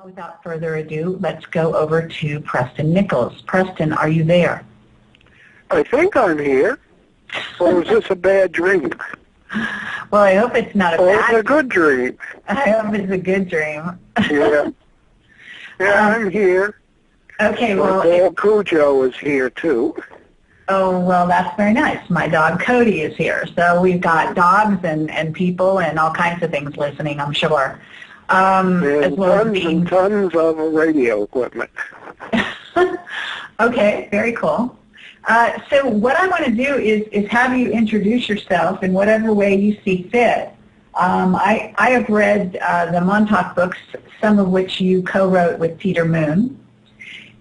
Without further ado, let's go over to Preston Nichols. Preston, are you there? I think I'm here. Or is this a bad dream? Well, I hope it's not a or bad it's a good dream. I hope it's a good dream. Yeah. Yeah, I'm here. Okay, well... dog Cujo is here, too. Oh, well, that's very nice. My dog Cody is here. So we've got dogs and people and all kinds of things listening, I'm sure. And tons of radio equipment. Okay, very cool. So what I want to do is have you introduce yourself in whatever way you see fit. I have read the Montauk books, some of which you co-wrote with Peter Moon.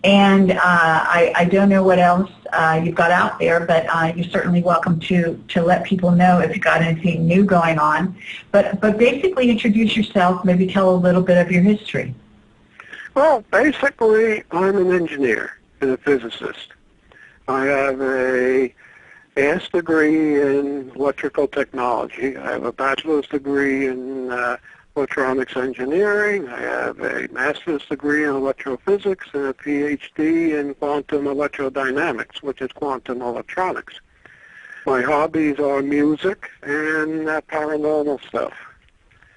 And I don't know what else you've got out there, but you're certainly welcome to let people know if you've got anything new going on. But basically introduce yourself, maybe tell a little bit of your history. Well, basically, I'm an engineer and a physicist. I have a master's degree in electrical technology. I have a bachelor's degree in electronics engineering. I have a master's degree in electrophysics and a PhD in quantum electrodynamics, which is quantum electronics. My hobbies are music and paranormal stuff.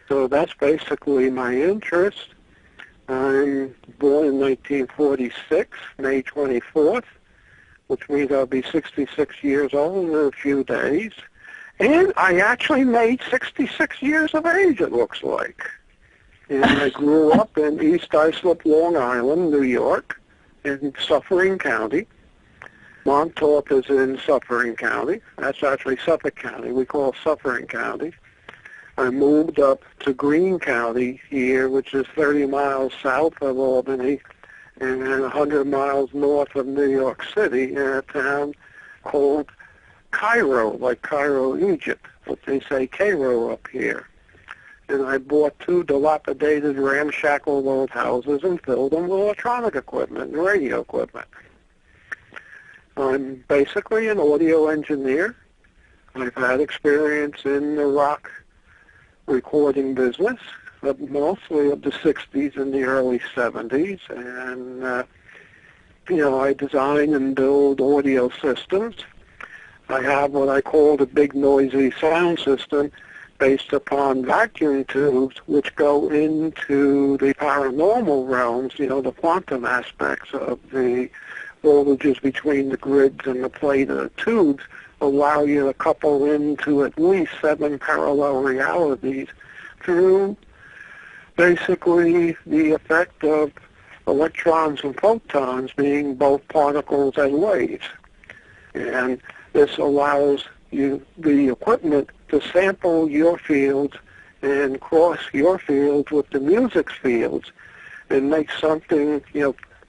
So that's basically my interest. I'm born in 1946, May 24th, which means I'll be 66 years old in a few days. And I actually made 66 years of age, it looks like. And I grew up in East Islip, Long Island, New York, in Suffering County. Montauk is in Suffering County. That's actually Suffolk County. We call Suffering County. I moved up to Greene County here, which is 30 miles south of Albany and 100 miles north of New York City, in a town called Cairo, like Cairo, Egypt, but they say Cairo up here. And I bought 2 dilapidated, ramshackle old houses and filled them with electronic equipment and radio equipment. I'm basically an audio engineer. I've had experience in the rock recording business, mostly of the 60s and the early 70s, and I design and build audio systems. I have what I call the big noisy sound system based upon vacuum tubes, which go into the paranormal realms, the quantum aspects of the voltages between the grids and the plate of the tubes allow you to couple into at least 7 parallel realities through basically the effect of electrons and photons being both particles and waves. And this allows you, the equipment, to sample your fields and cross your fields with the music's fields and make something,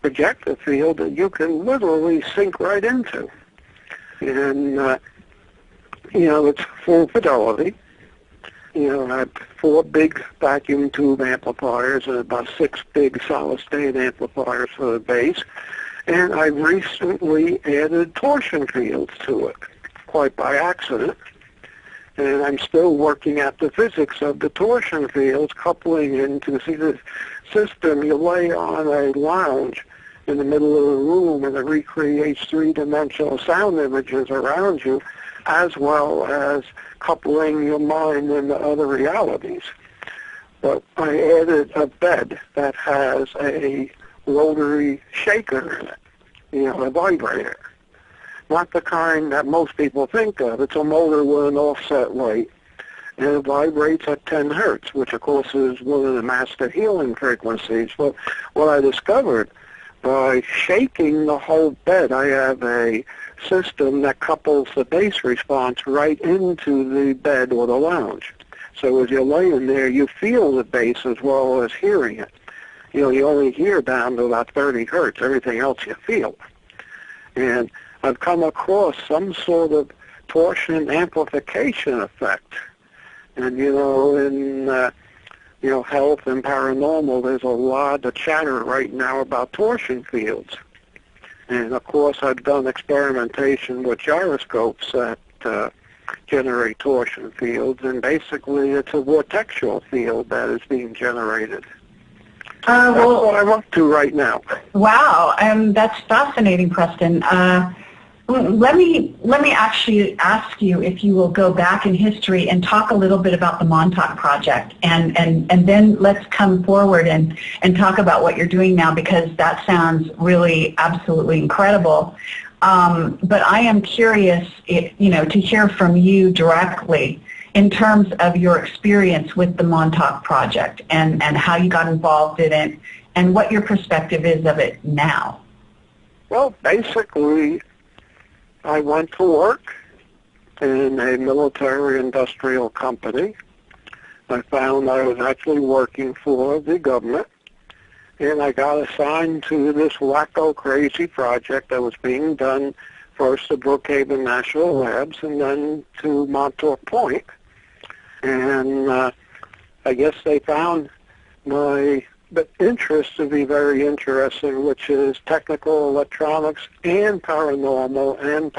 project a field that you can literally sink right into. And, it's full fidelity. I have 4 big vacuum tube amplifiers and about 6 big solid-state amplifiers for the bass. And I recently added torsion fields to it, quite by accident. And I'm still working at the physics of the torsion fields, coupling into the system. You lay on a lounge in the middle of the room, and it recreates 3-dimensional sound images around you, as well as coupling your mind into other realities. But I added a bed that has a rotary shaker in it, a vibrator. Not the kind that most people think of. It's a motor with an offset weight, and it vibrates at 10 hertz, which of course is one of the master healing frequencies. But what I discovered, by shaking the whole bed, I have a system that couples the bass response right into the bed or the lounge. So as you're laying there, you feel the bass as well as hearing it. You only hear down to about 30 hertz. Everything else you feel. And I've come across some sort of torsion amplification effect. And, in health and paranormal, there's a lot of chatter right now about torsion fields. And, of course, I've done experimentation with gyroscopes that generate torsion fields, and basically it's a vortexual field that is being generated. That's what I'm up to right now. Wow, that's fascinating, Preston. Let me actually ask you if you will go back in history and talk a little bit about the Montauk Project, and then let's come forward and talk about what you're doing now, because that sounds really absolutely incredible. But I am curious, to hear from you directly in terms of your experience with the Montauk Project and how you got involved in it and what your perspective is of it now. Well, basically, I went to work in a military-industrial company. I found I was actually working for the government, and I got assigned to this wacko crazy project that was being done first at Brookhaven National Labs and then to Montauk Point. And I guess they found my interest to be very interesting, which is technical electronics and paranormal and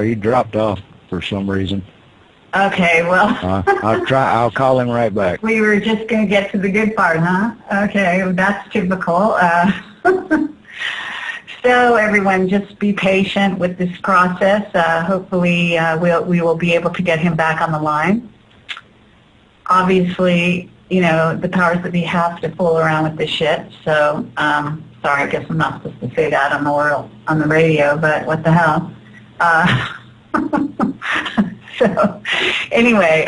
He dropped off for some reason. Okay, well. I'll call him right back. We were just going to get to the good part, huh? Okay, that's typical. So everyone, just be patient with this process. Hopefully we will be able to get him back on the line. Obviously, the powers that be have to fool around with this shit. So, sorry, I guess I'm not supposed to say that on the radio, but what the hell. So, anyway,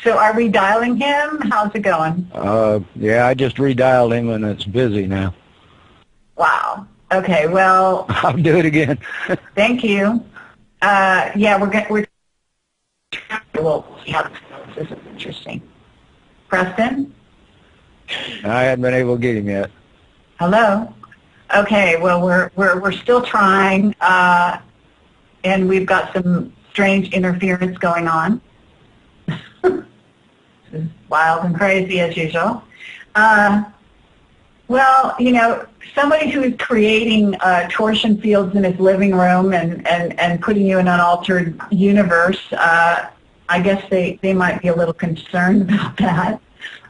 so are we dialing him? How's it going? Yeah, I just redialed him and it's busy now. Wow. Okay, well. I'll do it again. Thank you. Yeah, we'll see how this is interesting. Preston? I haven't been able to get him yet. Hello? Okay, well, we're still trying, and we've got some strange interference going on. This is wild and crazy as usual. Well, somebody who is creating torsion fields in his living room and putting you in an altered universe, I guess they might be a little concerned about that.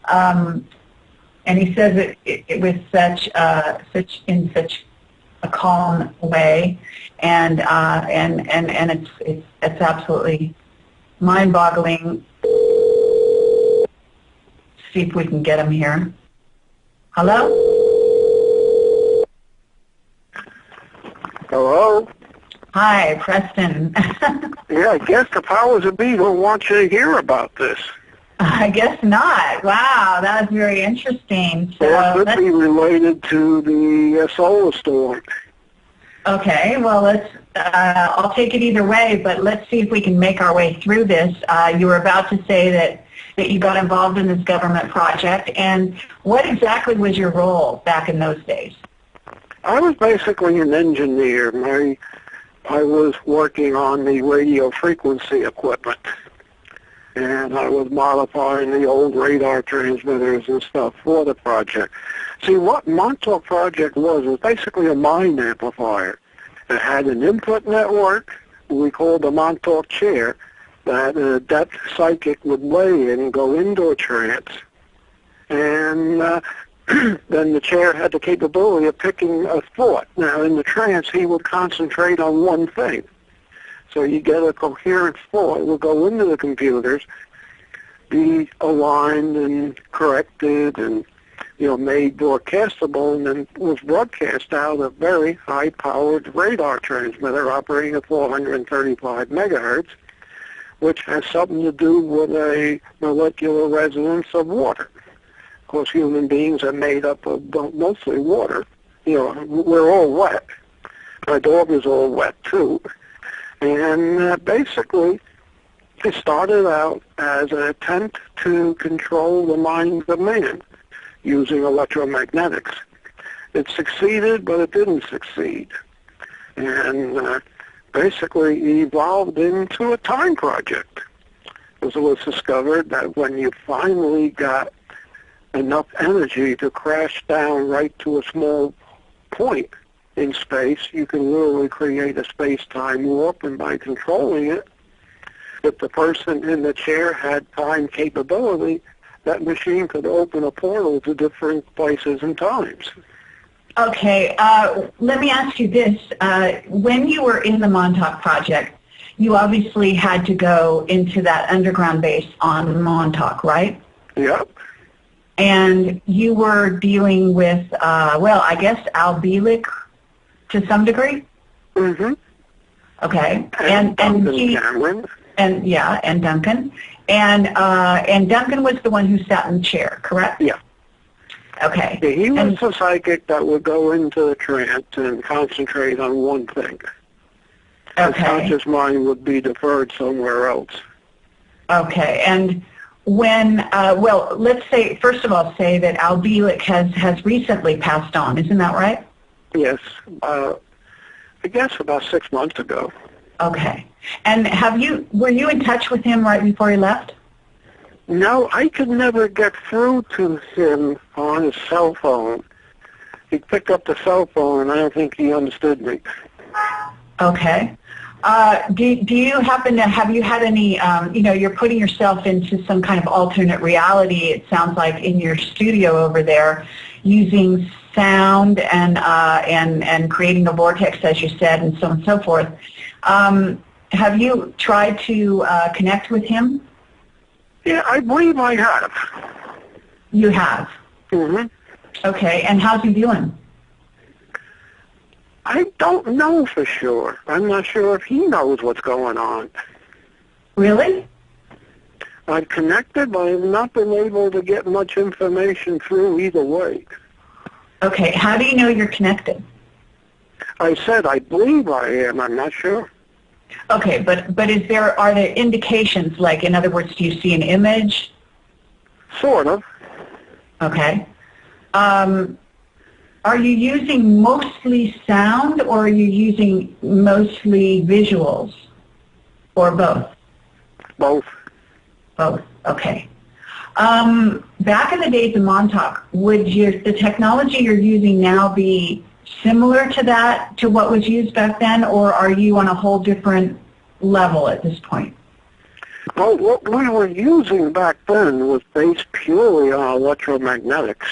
And he says it with such a calm way, and it's absolutely mind-boggling. See if we can get him here. Hello? Hello? Hi, Preston. Yeah, I guess the powers that be don't want you to hear about this. I guess not. Wow, that was very interesting. So it could be related to the solar storm. Okay, well, I'll take it either way, but let's see if we can make our way through this. You were about to say that you got involved in this government project, and what exactly was your role back in those days? I was basically an engineer. I was working on the radio frequency equipment, and I was modifying the old radar transmitters and stuff for the project. See, what Montauk Project was basically a mind amplifier. It had an input network we called the Montauk chair that a depth psychic would lay in and go into a trance, and then the chair had the capability of picking a thought. Now, in the trance, he would concentrate on one thing. So you get a coherent thought. It will go into the computers, be aligned and corrected and made broadcastable, and then was broadcast out of a very high-powered radar transmitter operating at 435 megahertz, which has something to do with a molecular resonance of water. Of course, human beings are made up of mostly water. We're all wet. My dog is all wet, too. And basically, it started out as an attempt to control the mind of man using electromagnetics. It succeeded, but it didn't succeed. And basically evolved into a time project. Because it was discovered that when you finally got enough energy to crash down right to a small point in space, you can literally create a space-time warp, and by controlling it, if the person in the chair had time capability, that machine could open a portal to different places and times. Okay, let me ask you this. When you were in the Montauk project, you obviously had to go into that underground base on Montauk, right? Yep. And you were dealing with, well, I guess Albilik to some degree? Mm-hmm. Okay. And Cameron. And yeah, and Duncan. And Duncan was the one who sat in the chair, correct? Yeah. Okay. Yeah, he was the psychic that would go into the trance and concentrate on one thing. Okay. His conscious mind would be deferred somewhere else. Okay. And when, well, let's say, first of all, say that Albilik has recently passed on. Isn't that right? Yes. I guess about 6 months ago. Okay. And were you in touch with him right before he left? No, I could never get through to him on his cell phone. He'd pick up the cell phone, and I don't think he understood me. Okay. Do you happen to, have you had any, you're putting yourself into some kind of alternate reality, it sounds like, in your studio over there, using sound and creating a vortex, as you said, and so on and so forth. Have you tried to connect with him? Yeah, I believe I have. You have? Mm-hmm. Okay, and how's he doing? I don't know for sure. I'm not sure if he knows what's going on. Really? I've connected, but I've not been able to get much information through either way. Okay, how do you know you're connected? I said I believe I am. I'm not sure. Okay, but are there indications, like, in other words, do you see an image? Sort of. Okay. Are you using mostly sound, or are you using mostly visuals, or both? Both. Both, okay. Back in the days of Montauk, would the technology you're using now be similar to that, to what was used back then, or are you on a whole different level at this point? Well, what we were using back then was based purely on electromagnetics.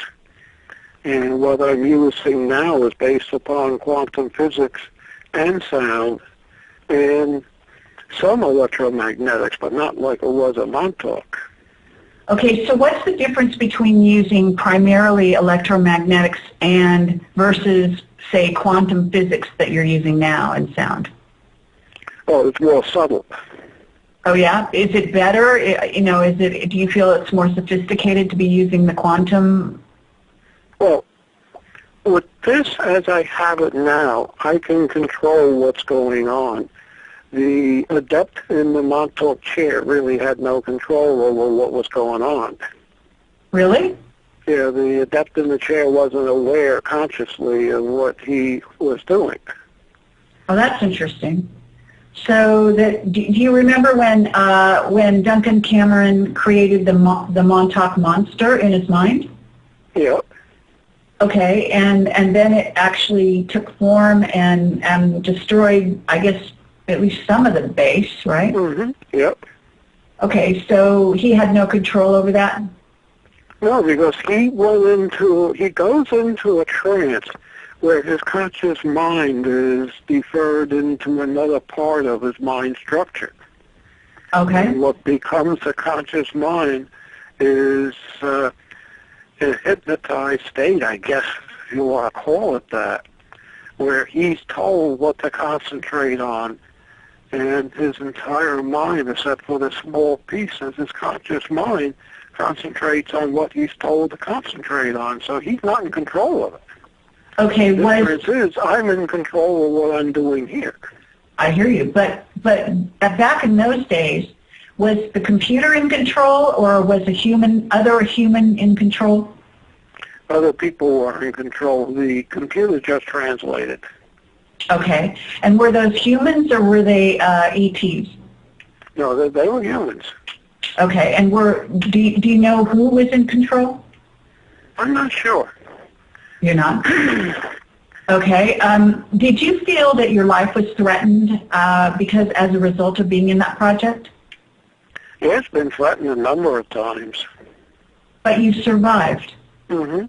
And what I'm using now is based upon quantum physics and sound and some electromagnetics, but not like it was at Montauk. Okay, so what's the difference between using primarily electromagnetics and versus, say, quantum physics that you're using now in sound? Oh, it's more subtle. Oh yeah? Is it better? Do you feel it's more sophisticated to be using the quantum? Well, with this as I have it now, I can control what's going on. The adept in the Montauk chair really had no control over what was going on. Really? Yeah, the adept in the chair wasn't aware consciously of what he was doing. Oh, that's interesting. So, do you remember when Duncan Cameron created the Montauk monster in his mind? Yep. Okay, and then it actually took form and destroyed, I guess, at least some of the base, right? Mm-hmm. Yep. Okay, so he had no control over that? No, because he goes into a trance where his conscious mind is deferred into another part of his mind structure. Okay. And what becomes the conscious mind is a hypnotized state, I guess, if you want to call it that, where he's told what to concentrate on, and his entire mind, except for the small pieces, his conscious mind concentrates on what he's told to concentrate on. So he's not in control of it. Okay, the difference is I'm in control of what I'm doing here. I hear you, but back in those days, was the computer in control, or was other human in control? Other people were in control. The computer just translated. Okay. And were those humans, or were they ETs? No, they were humans. Okay. And do you know who was in control? I'm not sure. You're not? Okay. Did you feel that your life was threatened because as a result of being in that project? Yeah, it's been threatened a number of times. but you survived. Mm-hmm.